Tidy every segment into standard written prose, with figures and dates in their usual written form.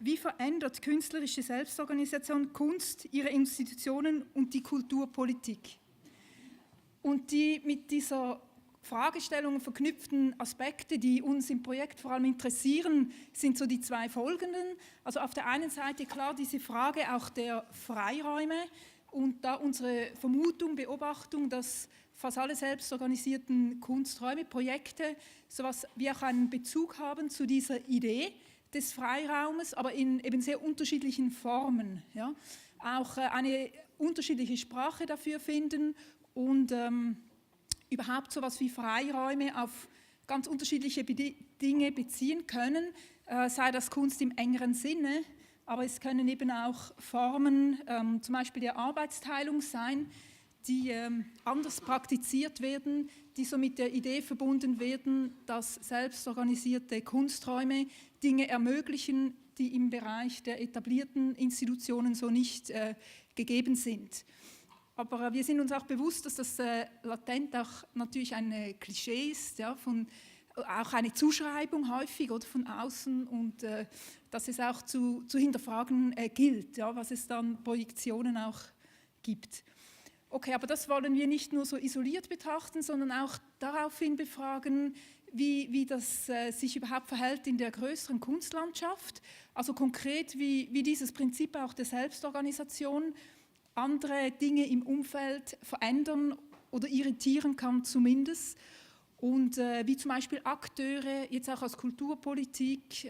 wie verändert künstlerische Selbstorganisation Kunst, ihre Institutionen und die Kulturpolitik? Und die mit dieser Fragestellung verknüpften Aspekte, die uns im Projekt vor allem interessieren, sind so die zwei folgenden. Also auf der einen Seite klar diese Frage auch der Freiräume und da unsere Vermutung, Beobachtung, dass fast alle selbstorganisierten Kunsträume, Projekte, sowas wie auch einen Bezug haben zu dieser Idee des Freiraumes, aber in eben sehr unterschiedlichen Formen. Ja? Auch eine unterschiedliche Sprache dafür finden und überhaupt so etwas wie Freiräume auf ganz unterschiedliche Dinge beziehen können, sei das Kunst im engeren Sinne, aber es können eben auch Formen, zum Beispiel der Arbeitsteilung sein, die anders praktiziert werden, die so mit der Idee verbunden werden, dass selbstorganisierte Kunsträume Dinge ermöglichen, die im Bereich der etablierten Institutionen so nicht gegeben sind. Aber wir sind uns auch bewusst, dass das latent auch natürlich ein Klischee ist, ja, auch eine Zuschreibung häufig oder von außen und dass es auch zu hinterfragen gilt, ja, was es dann Projektionen auch gibt. Okay, aber das wollen wir nicht nur so isoliert betrachten, sondern auch daraufhin befragen, wie das sich überhaupt verhält in der größeren Kunstlandschaft, also konkret, wie dieses Prinzip auch der Selbstorganisation andere Dinge im Umfeld verändern oder irritieren kann zumindest und wie zum Beispiel Akteure, jetzt auch aus Kulturpolitik,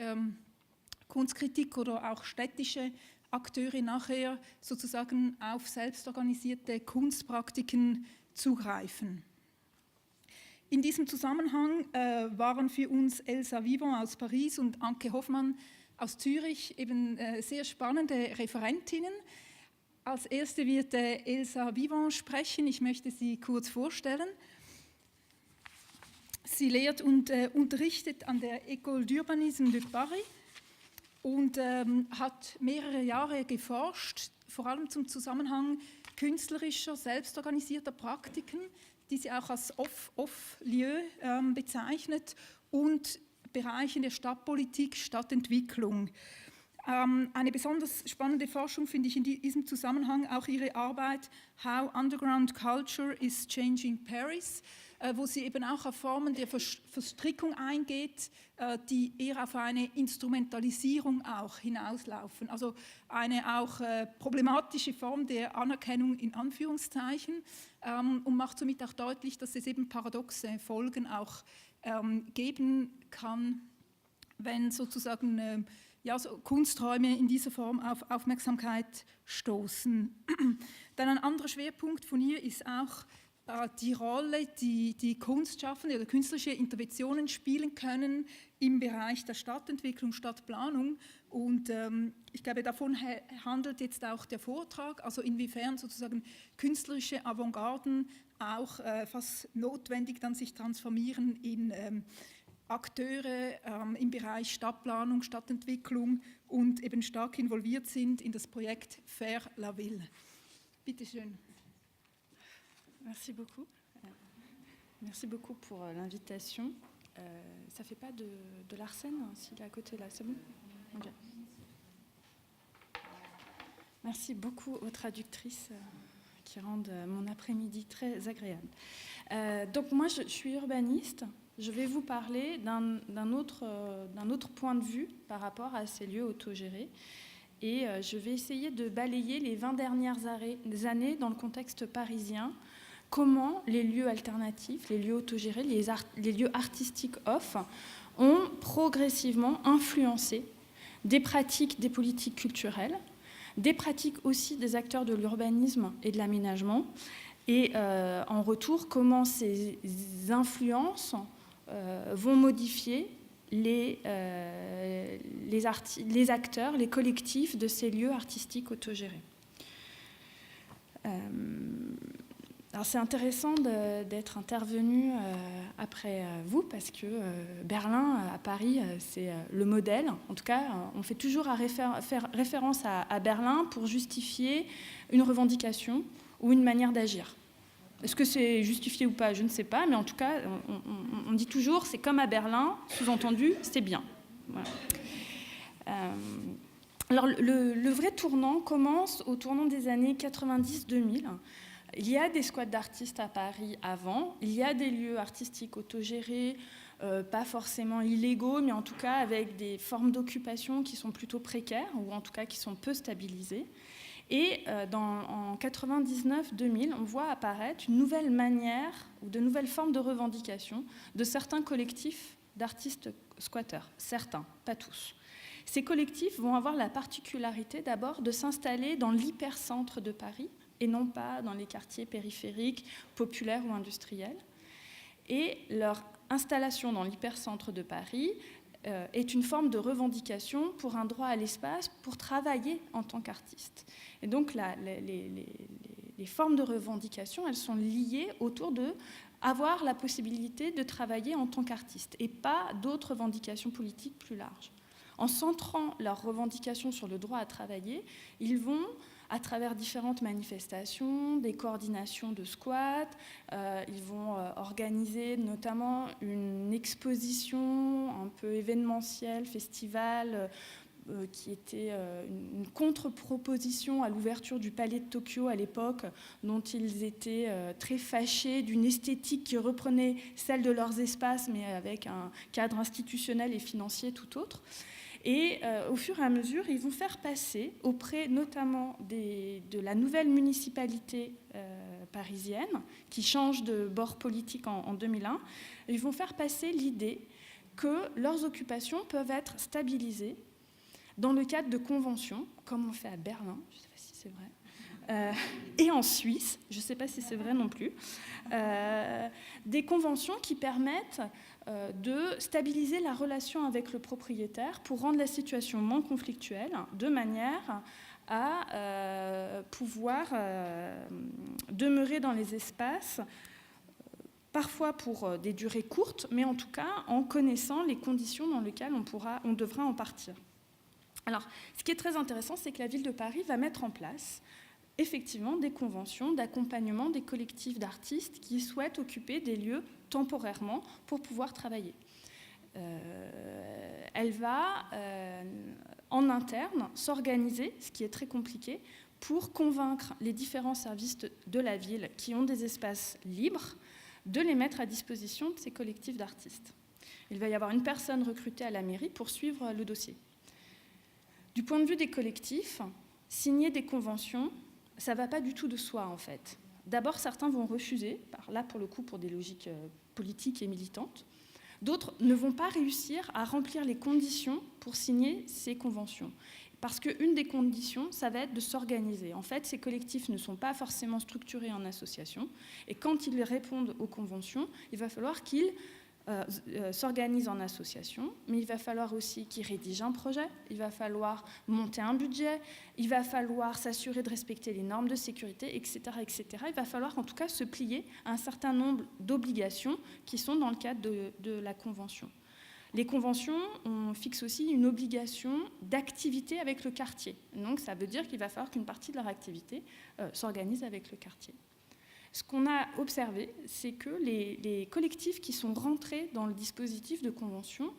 Kunstkritik oder auch städtische Akteure nachher sozusagen auf selbstorganisierte Kunstpraktiken zugreifen. In diesem Zusammenhang waren für uns Elsa Vivant aus Paris und Anke Hoffmann aus Zürich eben sehr spannende Referentinnen. Als erste wird Elsa Vivant sprechen. Ich möchte sie kurz vorstellen. Sie lehrt und unterrichtet an der École d'Urbanisme de Paris und hat mehrere Jahre geforscht, vor allem zum Zusammenhang künstlerischer, selbstorganisierter Praktiken, die sie auch als Off-Lieu bezeichnet, und Bereichen der Stadtpolitik, Stadtentwicklung. Eine besonders spannende Forschung finde ich in diesem Zusammenhang auch ihre Arbeit How Underground Culture is Changing Paris, wo sie eben auch auf Formen der Verstrickung eingeht, die eher auf eine Instrumentalisierung auch hinauslaufen. Also eine auch problematische Form der Anerkennung in Anführungszeichen und macht somit auch deutlich, dass es eben paradoxe Folgen auch geben kann, wenn sozusagen ja, so Kunsträume in dieser Form auf Aufmerksamkeit stoßen. Dann ein anderer Schwerpunkt von ihr ist auch die Rolle, die Kunstschaffende oder künstlerische Interventionen spielen können im Bereich der Stadtentwicklung, Stadtplanung. Und ich glaube, davon handelt jetzt auch der Vortrag, also inwiefern sozusagen künstlerische Avantgarden auch fast notwendig dann sich transformieren in Akteure im Bereich Stadtplanung, Stadtentwicklung und eben stark involviert sind in das Projekt Faire la Ville. Bitte schön. Merci beaucoup. Merci beaucoup pour l'invitation. Ça fait pas de l'arsène s'il est à côté là, c'est bon? Okay. Merci beaucoup aux traductrices qui rendent mon après-midi très agréable. Donc moi, je suis urbaniste. Je vais vous parler d'un autre point de vue par rapport à ces lieux autogérés. Et je vais essayer de balayer les 20 dernières années dans le contexte parisien. Comment les lieux alternatifs, les lieux autogérés, les lieux artistiques off ont progressivement influencé des pratiques, des politiques culturelles, des pratiques aussi des acteurs de l'urbanisme et de l'aménagement. Et en retour, comment ces influences vont modifier les acteurs, les collectifs de ces lieux artistiques autogérés. Alors c'est intéressant d'être intervenu après vous parce que Berlin à Paris c'est le modèle. En tout cas, on fait toujours faire référence à Berlin pour justifier une revendication ou une manière d'agir. Est-ce que c'est justifié ou pas? Je ne sais pas, mais en tout cas, on dit toujours c'est comme à Berlin, sous-entendu, c'est bien. Voilà. Alors, le vrai tournant commence au tournant des années 90-2000. Il y a des squats d'artistes à Paris avant, il y a des lieux artistiques autogérés, pas forcément illégaux, mais en tout cas avec des formes d'occupation qui sont plutôt précaires, ou en tout cas qui sont peu stabilisées. Et en 99-2000, on voit apparaître une nouvelle manière ou de nouvelles formes de revendication de certains collectifs d'artistes squatteurs. Certains, pas tous. Ces collectifs vont avoir la particularité d'abord de s'installer dans l'hypercentre de Paris et non pas dans les quartiers périphériques, populaires ou industriels. Et leur installation dans l'hypercentre de Paris est une forme de revendication pour un droit à l'espace, pour travailler en tant qu'artiste. Et donc les formes de revendication, elles sont liées autour de avoir la possibilité de travailler en tant qu'artiste et pas d'autres revendications politiques plus larges. En centrant leurs revendications sur le droit à travailler, ils vont, à travers différentes manifestations, des coordinations de squats, ils vont organiser notamment une exposition un peu événementielle, festival, qui était une contre-proposition à l'ouverture du Palais de Tokyo à l'époque, dont ils étaient très fâchés d'une esthétique qui reprenait celle de leurs espaces, mais avec un cadre institutionnel et financier tout autre. Et au fur et à mesure, ils vont faire passer, auprès notamment de la nouvelle municipalité parisienne, qui change de bord politique en 2001, ils vont faire passer l'idée que leurs occupations peuvent être stabilisées dans le cadre de conventions, comme on fait à Berlin, je ne sais pas si c'est vrai, et en Suisse, je ne sais pas si c'est vrai non plus, des conventions qui permettent de stabiliser la relation avec le propriétaire pour rendre la situation moins conflictuelle, de manière à pouvoir demeurer dans les espaces, parfois pour des durées courtes, mais en tout cas en connaissant les conditions dans lesquelles on devra en partir. Alors, ce qui est très intéressant, c'est que la ville de Paris va mettre en place effectivement des conventions d'accompagnement des collectifs d'artistes qui souhaitent occuper des lieux temporairement pour pouvoir travailler. Elle va, en interne, s'organiser, ce qui est très compliqué, pour convaincre les différents services de la ville qui ont des espaces libres de les mettre à disposition de ces collectifs d'artistes. Il va y avoir une personne recrutée à la mairie pour suivre le dossier. Du point de vue des collectifs, signer des conventions, ça ne va pas du tout de soi, en fait. D'abord, certains vont refuser, là, pour le coup, pour des logiques politiques et militantes. D'autres ne vont pas réussir à remplir les conditions pour signer ces conventions. Parce qu'une des conditions, ça va être de s'organiser. En fait, ces collectifs ne sont pas forcément structurés en association. Et quand ils répondent aux conventions, il va falloir qu'ils s'organisent en association, mais il va falloir aussi qu'ils rédigent un projet, il va falloir monter un budget, il va falloir s'assurer de respecter les normes de sécurité, etc., etc. Il va falloir en tout cas se plier à un certain nombre d'obligations qui sont dans le cadre de la convention. Les conventions, on fixe aussi une obligation d'activité avec le quartier. Donc ça veut dire qu'il va falloir qu'une partie de leur activité s'organise avec le quartier. Ce qu'on a observé, c'est que les collectifs qui sont rentrés dans le dispositif de convention,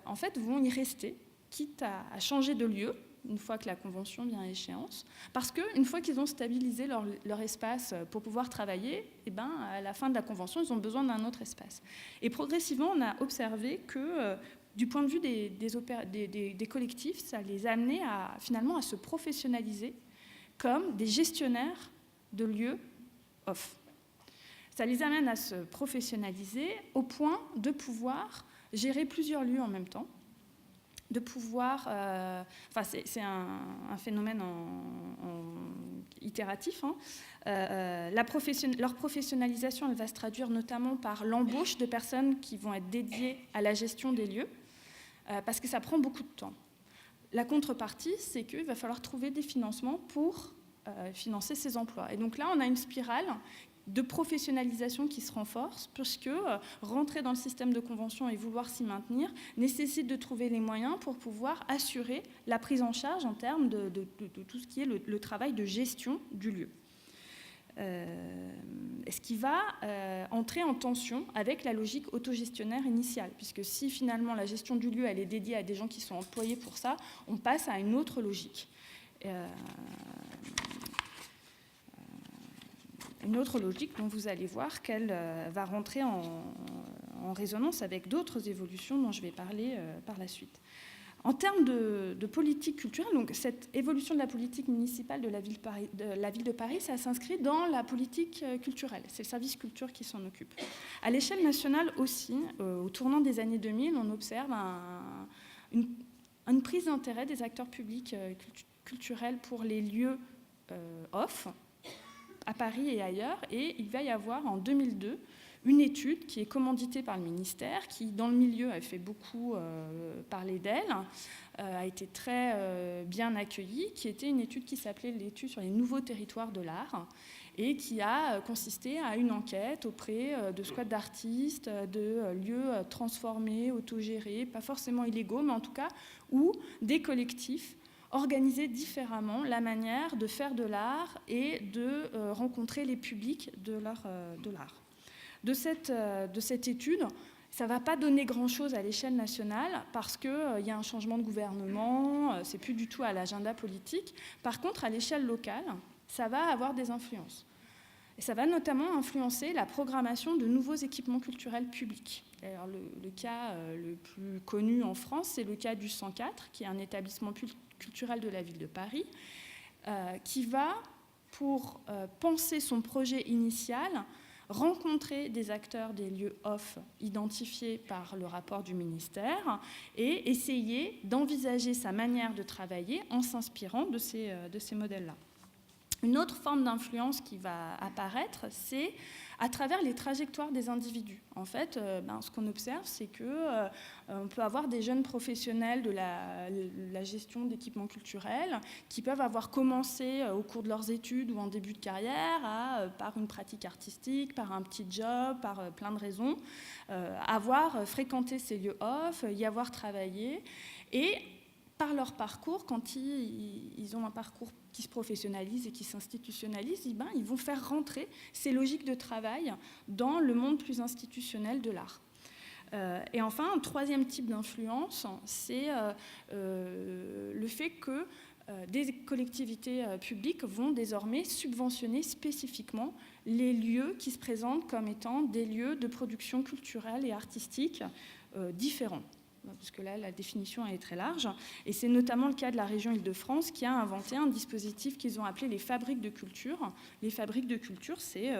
en fait, vont y rester, quitte à changer de lieu, une fois que la convention vient à échéance, parce qu'une fois qu'ils ont stabilisé leur espace pour pouvoir travailler, à la fin de la convention, ils ont besoin d'un autre espace. Et progressivement, on a observé que, du point de vue des collectifs, ça les a amenés finalement à se professionnaliser comme des gestionnaires de lieux off. Ça les amène à se professionnaliser au point de pouvoir gérer plusieurs lieux en même temps, de pouvoir... c'est un phénomène itératif. Leur professionnalisation, elle va se traduire notamment par l'embauche de personnes qui vont être dédiées à la gestion des lieux, parce que ça prend beaucoup de temps. La contrepartie, c'est qu'il va falloir trouver des financements pour financer ces emplois. Et donc là, on a une spirale de professionnalisation qui se renforce, puisque rentrer dans le système de convention et vouloir s'y maintenir nécessite de trouver les moyens pour pouvoir assurer la prise en charge en termes de tout ce qui est le travail de gestion du lieu. ce qui va entrer en tension avec la logique autogestionnaire initiale, puisque si finalement la gestion du lieu elle est dédiée à des gens qui sont employés pour ça, on passe à une autre logique. Une autre logique dont vous allez voir qu'elle va rentrer en résonance avec d'autres évolutions dont je vais parler par la suite. En termes de politique culturelle, donc cette évolution de la politique municipale de la ville de Paris, ça s'inscrit dans la politique culturelle. C'est le service culture qui s'en occupe. À l'échelle nationale aussi, au tournant des années 2000, on observe une prise d'intérêt des acteurs publics culturels pour les lieux off, à Paris et ailleurs, et il va y avoir en 2002 une étude qui est commanditée par le ministère, qui dans le milieu a fait beaucoup parler d'elle, a été très bien accueillie, qui était une étude qui s'appelait l'étude sur les nouveaux territoires de l'art, et qui a consisté à une enquête auprès de squads d'artistes, de lieux transformés, autogérés, pas forcément illégaux, mais en tout cas où des collectifs organiser différemment la manière de faire de l'art et de rencontrer les publics de l'art. De cette étude, ça ne va pas donner grand-chose à l'échelle nationale parce qu'il y a un changement de gouvernement, c'est plus du tout à l'agenda politique. Par contre, à l'échelle locale, ça va avoir des influences. Et ça va notamment influencer la programmation de nouveaux équipements culturels publics. Alors, le cas le plus connu en France, c'est le cas du 104, qui est un établissement culturel de la ville de Paris, qui va, pour penser son projet initial, rencontrer des acteurs des lieux off identifiés par le rapport du ministère et essayer d'envisager sa manière de travailler en s'inspirant de ces modèles-là. Une autre forme d'influence qui va apparaître, c'est à travers les trajectoires des individus. En fait, ce qu'on observe, c'est qu'on peut avoir des jeunes professionnels de la gestion d'équipements culturels qui peuvent avoir commencé au cours de leurs études ou en début de carrière par une pratique artistique, par un petit job, par plein de raisons, avoir fréquenté ces lieux off, y avoir travaillé et par leur parcours, quand ils ont un parcours qui se professionnalise et qui s'institutionnalise, ils vont faire rentrer ces logiques de travail dans le monde plus institutionnel de l'art. Et enfin, un troisième type d'influence, c'est le fait que des collectivités publiques vont désormais subventionner spécifiquement les lieux qui se présentent comme étant des lieux de production culturelle et artistique différents. Parce que là, la définition est très large. Et c'est notamment le cas de la région Île-de-France qui a inventé un dispositif qu'ils ont appelé les fabriques de culture. Les fabriques de culture, c'est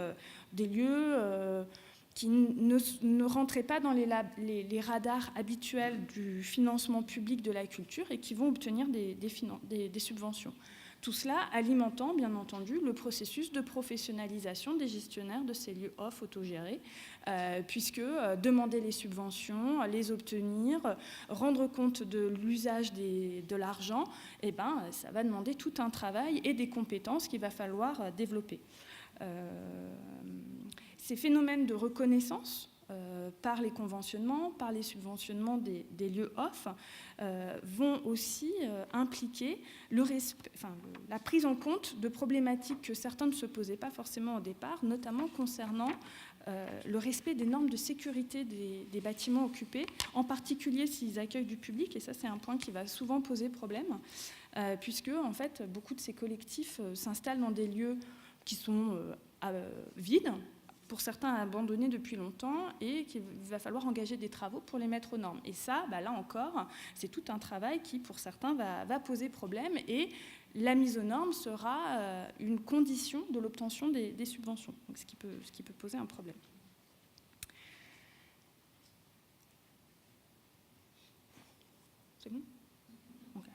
des lieux qui ne rentraient pas dans les radars habituels du financement public de la culture et qui vont obtenir des subventions. Tout cela alimentant, bien entendu, le processus de professionnalisation des gestionnaires de ces lieux off autogérés, puisque demander les subventions, les obtenir, rendre compte de l'usage de l'argent, ça va demander tout un travail et des compétences qu'il va falloir développer. Ces phénomènes de reconnaissance par les conventionnements, par les subventionnements des lieux off, vont aussi impliquer la prise en compte de problématiques que certains ne se posaient pas forcément au départ, notamment concernant le respect des normes de sécurité des bâtiments occupés, en particulier s'ils accueillent du public, et ça c'est un point qui va souvent poser problème, puisque en fait, beaucoup de ces collectifs s'installent dans des lieux qui sont vides, pour certains abandonnés depuis longtemps, et qu'il va falloir engager des travaux pour les mettre aux normes. Et ça, là encore, c'est tout un travail qui, pour certains, va poser problème, et la mise aux normes sera une condition de l'obtention des subventions, donc ce qui peut poser un problème. C'est bon ? Okay.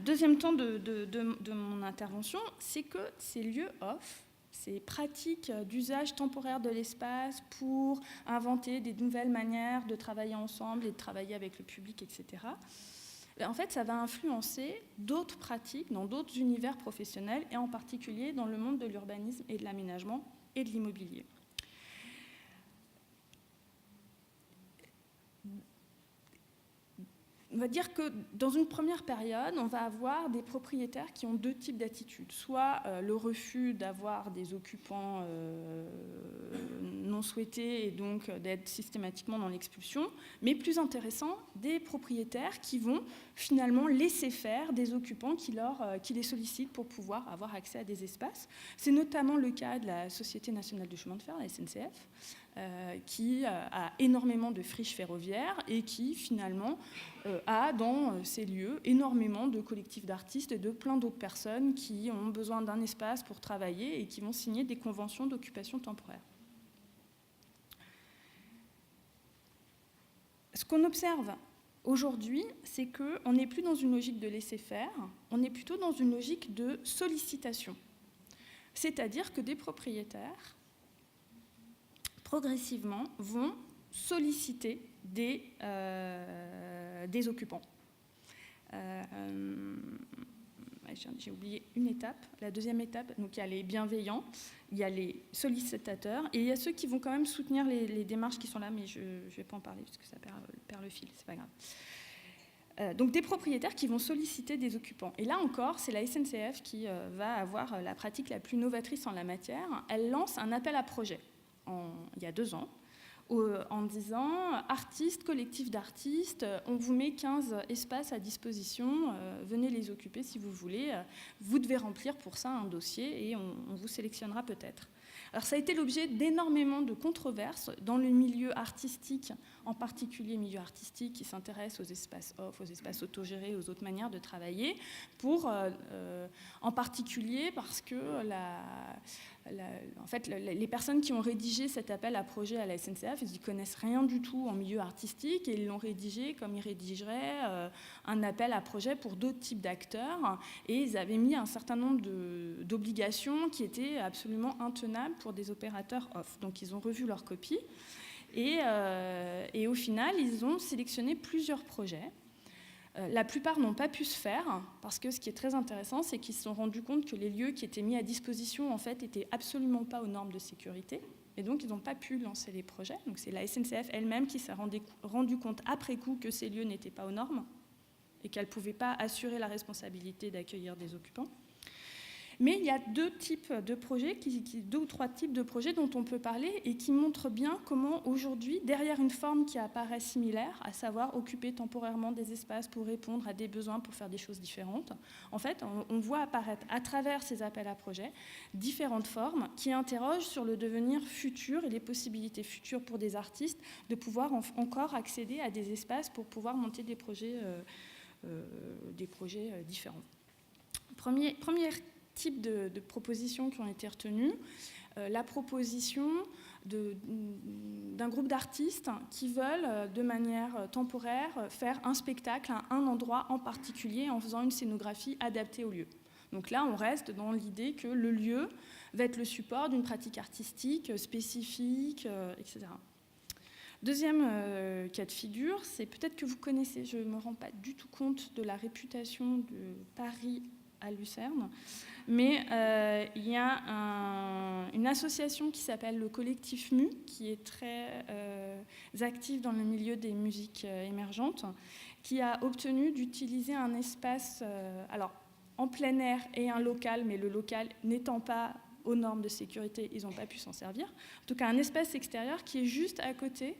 Deuxième temps de mon intervention, c'est que ces lieux off, ces pratiques d'usage temporaire de l'espace pour inventer des nouvelles manières de travailler ensemble et de travailler avec le public, etc., en fait, ça va influencer d'autres pratiques dans d'autres univers professionnels, et en particulier dans le monde de l'urbanisme et de l'aménagement et de l'immobilier. on va dire que dans une première période, on va avoir des propriétaires qui ont deux types d'attitudes. Soit le refus d'avoir des occupants non souhaités et donc d'être systématiquement dans l'expulsion, mais plus intéressant, des propriétaires qui vont finalement laisser faire des occupants qui les sollicitent pour pouvoir avoir accès à des espaces. C'est notamment le cas de la Société nationale de chemin de fer, la SNCF, qui a énormément de friches ferroviaires et qui finalement a dans ces lieux énormément de collectifs d'artistes et de plein d'autres personnes qui ont besoin d'un espace pour travailler et qui vont signer des conventions d'occupation temporaire. Ce qu'on observe aujourd'hui, c'est qu'on n'est plus dans une logique de laisser-faire, on est plutôt dans une logique de sollicitation. C'est-à-dire que des propriétaires progressivement vont solliciter des occupants. J'ai oublié une étape. La deuxième étape, donc il y a les bienveillants, il y a les sollicitateurs, et il y a ceux qui vont quand même soutenir les démarches qui sont là, mais je ne vais pas en parler parce que ça perd le fil, c'est pas grave. Donc des propriétaires qui vont solliciter des occupants. Et là encore, c'est la SNCF qui va avoir la pratique la plus novatrice en la matière. Elle lance un appel à projet il y a 2 ans, en disant « artistes, collectifs d'artistes, on vous met 15 espaces à disposition, venez les occuper si vous voulez, vous devez remplir pour ça un dossier et on vous sélectionnera peut-être ». Alors ça a été l'objet d'énormément de controverses dans le milieu artistique, en particulier milieu artistique qui s'intéresse aux espaces off, aux espaces autogérés, aux autres manières de travailler, en particulier parce que en fait, les personnes qui ont rédigé cet appel à projet à la SNCF, ils n'y connaissent rien du tout en milieu artistique et ils l'ont rédigé comme ils rédigeraient un appel à projet pour d'autres types d'acteurs, et ils avaient mis un certain nombre d'obligations qui étaient absolument intenables pour des opérateurs off. Donc ils ont revu leur copie et au final, ils ont sélectionné plusieurs projets. La plupart n'ont pas pu se faire parce que ce qui est très intéressant, c'est qu'ils se sont rendus compte que les lieux qui étaient mis à disposition en fait étaient absolument pas aux normes de sécurité et donc ils n'ont pas pu lancer les projets. Donc c'est la SNCF elle-même qui s'est rendu compte après coup que ces lieux n'étaient pas aux normes et qu'elle ne pouvait pas assurer la responsabilité d'accueillir des occupants. Mais il y a 2 types de projets, 2 ou 3 types de projets dont on peut parler et qui montrent bien comment aujourd'hui, derrière une forme qui apparaît similaire, à savoir occuper temporairement des espaces pour répondre à des besoins, pour faire des choses différentes, en fait, on voit apparaître à travers ces appels à projets différentes formes qui interrogent sur le devenir futur et les possibilités futures pour des artistes de pouvoir encore accéder à des espaces pour pouvoir monter des projets différents. Premier type de propositions qui ont été retenues, la proposition d'un groupe d'artistes qui veulent de manière temporaire faire un spectacle à un endroit en particulier en faisant une scénographie adaptée au lieu. Donc là, on reste dans l'idée que le lieu va être le support d'une pratique artistique spécifique, etc. Deuxième cas de figure, c'est peut-être que vous connaissez, je ne me rends pas du tout compte de la réputation de Paris à Lucerne, mais il y a une association qui s'appelle le Collectif MU, qui est très active dans le milieu des musiques émergentes, qui a obtenu d'utiliser un espace en plein air et un local, mais le local n'étant pas aux normes de sécurité, ils n'ont pas pu s'en servir. En tout cas, un espace extérieur qui est juste à côté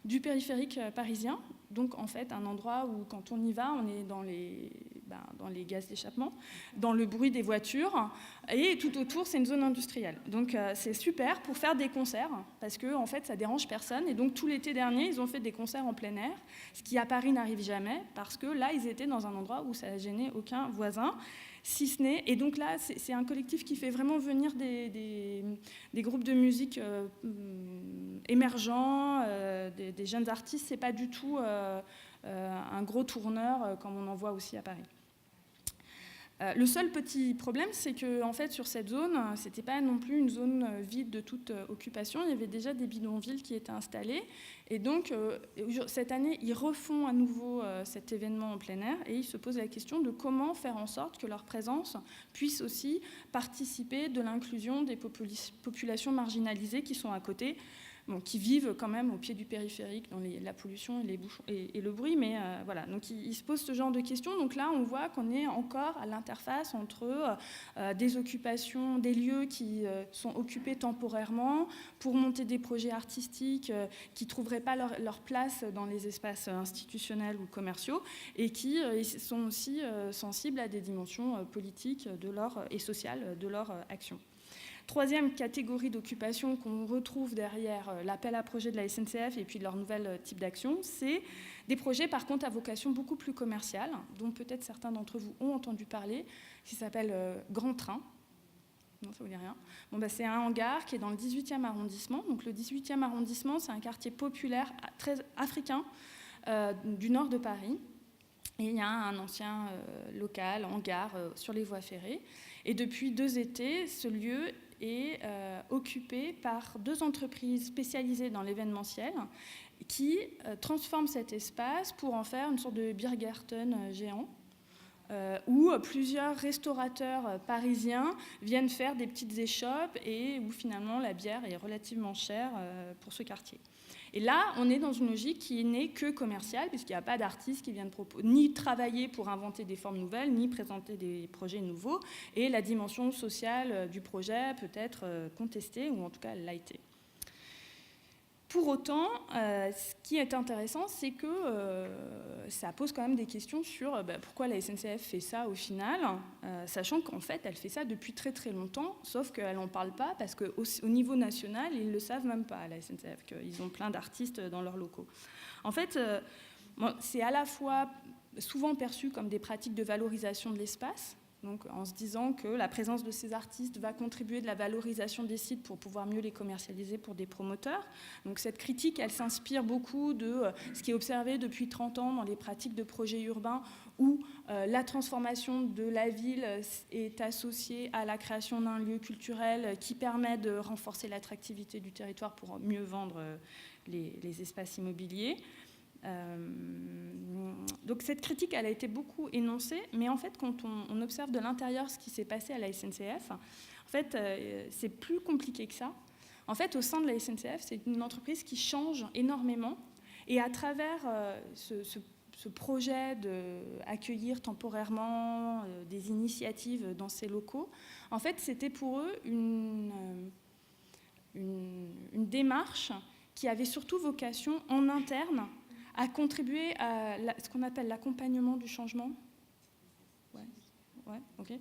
du périphérique parisien, donc en fait un endroit où quand on y va, on est dans les gaz d'échappement, dans le bruit des voitures, et tout autour c'est une zone industrielle. Donc c'est super pour faire des concerts, parce que en fait ça dérange personne, et donc tout l'été dernier ils ont fait des concerts en plein air, ce qui à Paris n'arrive jamais, parce que là ils étaient dans un endroit où ça ne gênait aucun voisin, si ce n'est, et donc là c'est un collectif qui fait vraiment venir des groupes de musique émergents, des jeunes artistes, c'est pas du tout un gros tourneur comme on en voit aussi à Paris. Le seul petit problème, c'est que en fait, sur cette zone, c'était pas non plus une zone vide de toute occupation. Il y avait déjà des bidonvilles qui étaient installés. Et donc, cette année, ils refont à nouveau cet événement en plein air et ils se posent la question de comment faire en sorte que leur présence puisse aussi participer de l'inclusion des populations marginalisées qui sont à côté. qui vivent quand même au pied du périphérique dans la pollution et les bouchons et le bruit, mais voilà. Donc ils se posent ce genre de questions. Donc là, on voit qu'on est encore à l'interface entre des occupations, des lieux qui sont occupés temporairement pour monter des projets artistiques qui ne trouveraient pas leur place dans les espaces institutionnels ou commerciaux et qui sont aussi sensibles à des dimensions politiques et sociales de leur action. Troisième catégorie d'occupation qu'on retrouve derrière l'appel à projet de la SNCF et puis leur nouvel type d'action, c'est des projets par contre à vocation beaucoup plus commerciale, dont peut-être certains d'entre vous ont entendu parler, qui s'appelle Grand Train. Non, ça ne vous dit rien. C'est un hangar qui est dans le 18e arrondissement. Donc le 18e arrondissement, c'est un quartier populaire très africain du nord de Paris. Et il y a un ancien local, hangar, sur les voies ferrées. Et depuis 2 étés, ce lieu est occupé par 2 entreprises spécialisées dans l'événementiel qui transforment cet espace pour en faire une sorte de Biergarten géant où plusieurs restaurateurs parisiens viennent faire des petites échoppes et où finalement la bière est relativement chère pour ce quartier. Et là, on est dans une logique qui n'est que commerciale, puisqu'il n'y a pas d'artistes qui viennent ni travailler pour inventer des formes nouvelles, ni présenter des projets nouveaux. Et la dimension sociale du projet peut être contestée, ou en tout cas, elle l'a été. Pour autant, ce qui est intéressant, c'est que ça pose quand même des questions sur pourquoi la SNCF fait ça au final, sachant qu'en fait, elle fait ça depuis très très longtemps, sauf qu'elle n'en parle pas parce qu'au niveau national, ils ne le savent même pas, la SNCF, qu'ils ont plein d'artistes dans leurs locaux. En fait, c'est à la fois souvent perçu comme des pratiques de valorisation de l'espace, donc en se disant que la présence de ces artistes va contribuer de la valorisation des sites pour pouvoir mieux les commercialiser pour des promoteurs. Donc cette critique, elle s'inspire beaucoup de ce qui est observé depuis 30 ans dans les pratiques de projets urbains où la transformation de la ville est associée à la création d'un lieu culturel qui permet de renforcer l'attractivité du territoire pour mieux vendre les espaces immobiliers. Donc cette critique, elle a été beaucoup énoncée, mais en fait, quand on observe de l'intérieur ce qui s'est passé à la SNCF, en fait, c'est plus compliqué que ça. En fait, au sein de la SNCF, c'est une entreprise qui change énormément, et à travers ce projet d'accueillir temporairement des initiatives dans ces locaux, en fait, c'était pour eux une démarche qui avait surtout vocation en interne à contribuer à ce qu'on appelle l'accompagnement du changement. Ouais, ok.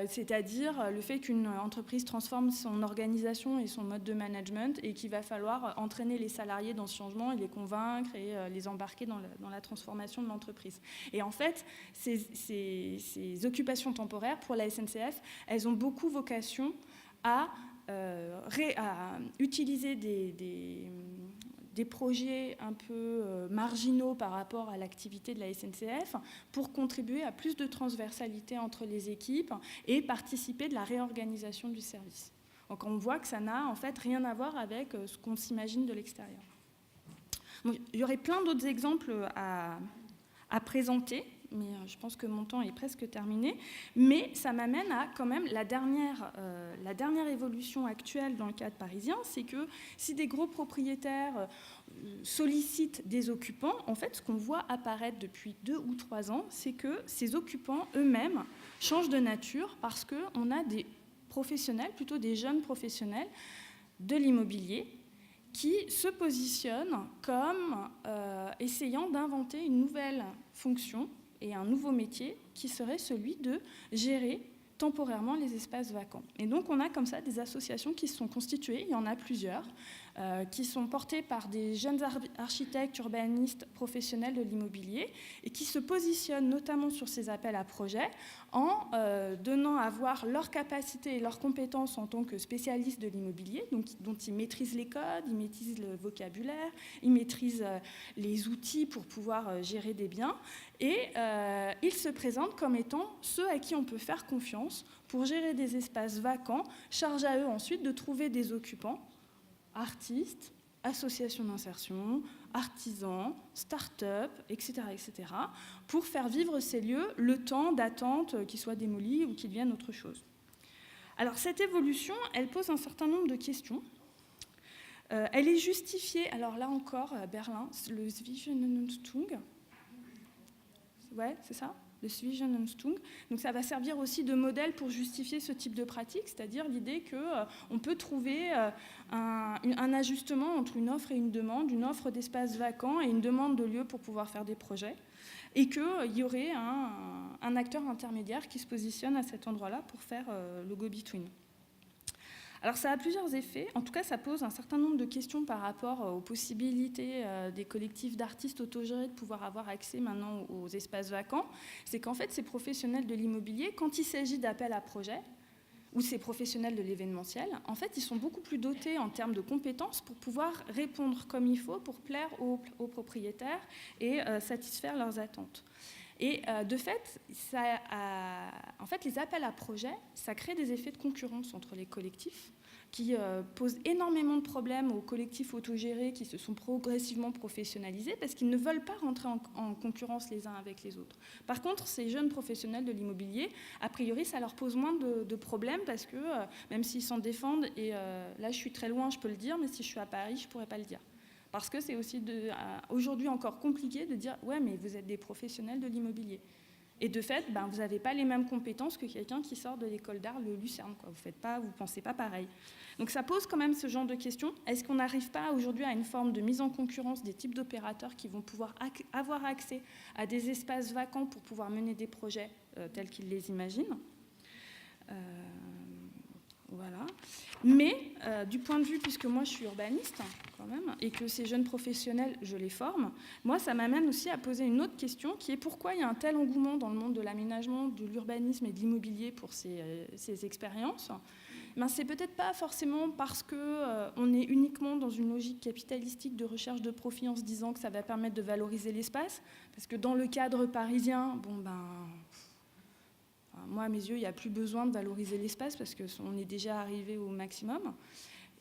C'est-à-dire le fait qu'une entreprise transforme son organisation et son mode de management et qu'il va falloir entraîner les salariés dans ce changement et les convaincre et les embarquer dans la transformation de l'entreprise. Et en fait, ces occupations temporaires pour la SNCF, elles ont beaucoup vocation à utiliser des projets un peu marginaux par rapport à l'activité de la SNCF pour contribuer à plus de transversalité entre les équipes et participer de la réorganisation du service. Donc on voit que ça n'a en fait rien à voir avec ce qu'on s'imagine de l'extérieur. Donc, il y aurait plein d'autres exemples à présenter, mais je pense que mon temps est presque terminé. Mais ça m'amène à quand même la dernière évolution actuelle dans le cadre parisien, c'est que si des gros propriétaires sollicitent des occupants, en fait, ce qu'on voit apparaître depuis 2 ou 3 ans, c'est que ces occupants eux-mêmes changent de nature parce qu'on a des professionnels, plutôt des jeunes professionnels de l'immobilier, qui se positionnent comme essayant d'inventer une nouvelle fonction et un nouveau métier qui serait celui de gérer temporairement les espaces vacants. Et donc on a comme ça des associations qui se sont constituées, il y en a plusieurs, qui sont portées par des jeunes architectes, urbanistes, professionnels de l'immobilier et qui se positionnent notamment sur ces appels à projets en donnant à voir leurs capacités et leurs compétences en tant que spécialistes de l'immobilier, donc, dont ils maîtrisent les codes, ils maîtrisent le vocabulaire, ils maîtrisent les outils pour pouvoir gérer des biens, et ils se présentent comme étant ceux à qui on peut faire confiance pour gérer des espaces vacants, charge à eux ensuite de trouver des occupants, artistes, associations d'insertion, artisans, start-up, etc., pour faire vivre ces lieux le temps d'attente qu'ils soient démolis ou qu'ils deviennent autre chose. Alors cette évolution, elle pose un certain nombre de questions. Elle est justifiée, alors là encore, à Berlin, le Zwischennutzung. Ouais, c'est ça, le Zwischennutzung. Donc ça va servir aussi de modèle pour justifier ce type de pratique, c'est-à-dire l'idée qu'on peut trouver un ajustement entre une offre et une demande, une offre d'espace vacant et une demande de lieu pour pouvoir faire des projets, et qu'il y aurait un acteur intermédiaire qui se positionne à cet endroit-là pour faire le go-between. Alors ça a plusieurs effets, en tout cas ça pose un certain nombre de questions par rapport aux possibilités des collectifs d'artistes autogérés de pouvoir avoir accès maintenant aux espaces vacants. C'est qu'en fait ces professionnels de l'immobilier, quand il s'agit d'appels à projets, ou ces professionnels de l'événementiel, en fait ils sont beaucoup plus dotés en termes de compétences pour pouvoir répondre comme il faut, pour plaire aux propriétaires et satisfaire leurs attentes. Et de fait, en fait, les appels à projets, ça crée des effets de concurrence entre les collectifs qui posent énormément de problèmes aux collectifs autogérés qui se sont progressivement professionnalisés parce qu'ils ne veulent pas rentrer en concurrence les uns avec les autres. Par contre, ces jeunes professionnels de l'immobilier, a priori, ça leur pose moins de problèmes parce que même s'ils s'en défendent, et là je suis très loin, je peux le dire, mais si je suis à Paris, je ne pourrais pas le dire. Parce que c'est aussi aujourd'hui encore compliqué de dire « ouais, mais vous êtes des professionnels de l'immobilier ». Et de fait, vous n'avez pas les mêmes compétences que quelqu'un qui sort de l'école d'art, le Lucerne. Vous ne pensez pas pareil. Donc ça pose quand même ce genre de questions. Est-ce qu'on n'arrive pas aujourd'hui à une forme de mise en concurrence des types d'opérateurs qui vont pouvoir avoir accès à des espaces vacants pour pouvoir mener des projets tels qu'ils les imaginent ? Voilà. Mais du point de vue, puisque moi je suis urbaniste quand même, et que ces jeunes professionnels, je les forme, moi ça m'amène aussi à poser une autre question qui est pourquoi il y a un tel engouement dans le monde de l'aménagement, de l'urbanisme et de l'immobilier pour ces expériences. C'est peut-être pas forcément parce qu'on est uniquement dans une logique capitalistique de recherche de profit en se disant que ça va permettre de valoriser l'espace, parce que dans le cadre parisien, moi, à mes yeux, il n'y a plus besoin de valoriser l'espace parce qu'on est déjà arrivé au maximum.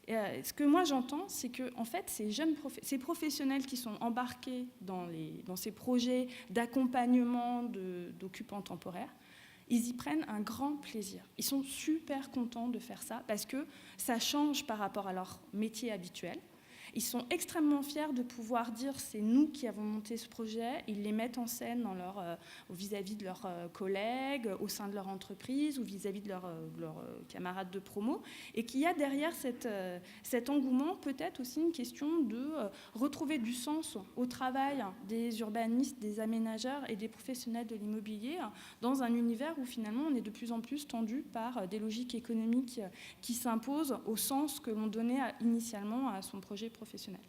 Et, ce que moi, j'entends, c'est que en fait, ces professionnels qui sont embarqués dans ces projets d'accompagnement d'occupants temporaires, ils y prennent un grand plaisir. Ils sont super contents de faire ça parce que ça change par rapport à leur métier habituel. Ils sont extrêmement fiers de pouvoir dire c'est nous qui avons monté ce projet. Ils les mettent en scène vis-à-vis de leurs collègues, au sein de leur entreprise ou vis-à-vis de leurs camarades de promo. Et qu'il y a derrière cet engouement peut-être aussi une question de retrouver du sens au travail des urbanistes, des aménageurs et des professionnels de l'immobilier dans un univers où finalement on est de plus en plus tendu par des logiques économiques qui s'imposent au sens que l'on donnait initialement à son projet professionnel.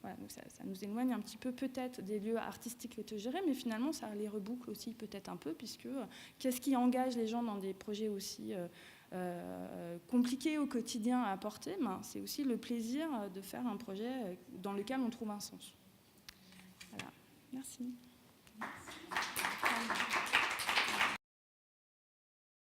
Voilà, donc ça nous éloigne un petit peu peut-être des lieux artistiques autogérés, mais finalement ça les reboucle aussi peut-être un peu, puisque qu'est-ce qui engage les gens dans des projets aussi compliqués au quotidien à apporter ? C'est aussi le plaisir de faire un projet dans lequel on trouve un sens. Voilà, merci.